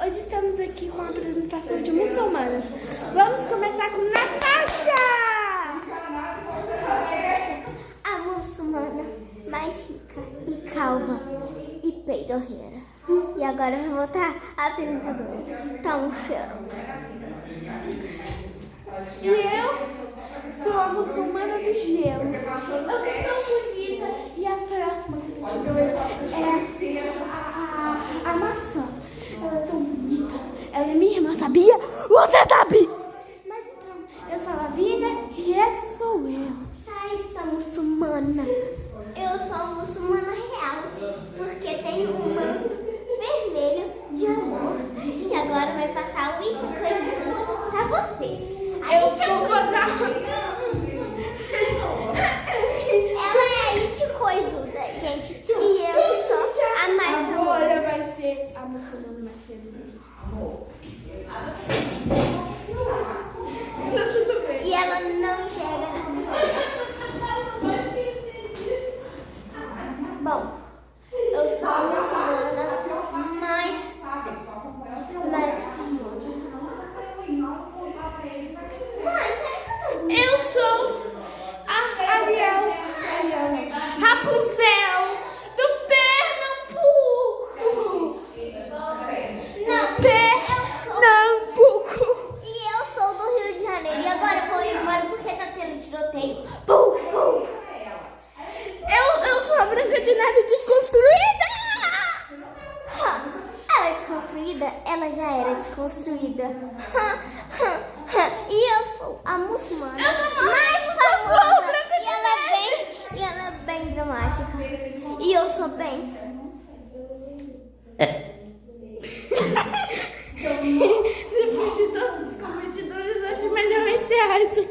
Hoje estamos aqui com a apresentação de muçulmanas. Vamos começar com Natasha! A muçulmana mais rica e calva e peidorreira. E agora eu vou voltar a apresentadora. Tá um cheiro. E eu sou a muçulmana do gelo. Eu sou tão bonita. E a próxima competidora é a maçã. Ela é tão bonita. Ela é minha irmã, sabia? Você sabe! Mas então, eu sou a Lavina e essa sou eu. Sai, sua muçulmana. Eu sou a muçulmana real. Porque tenho um manto vermelho de amor. E agora vai passar o vídeo coisa pra vocês. Eu sou Ela é a It coisuda, gente. E eu que sou a mais famosa. Agora vai ser a muçulmana mais feliz. Tudo bem. E ela não chega nada. Bom, eu sou a muçulmana mais famosa. Mãe, sério que Eu sou a Ariel Rapunzel do Pernambuco. não, Pernambuco. e eu sou do Rio de Janeiro. E agora eu vou embora porque tá tendo tiroteio. Pum, pum. Eu sou a Branca de Neve desconstruída. Ela é desconstruída? Ela já era desconstruída. E eu sou a muçulmana mais famosa. E ela é bem dramática. E eu sou bem. Depois de todos os competidores, acho melhor encerrar isso.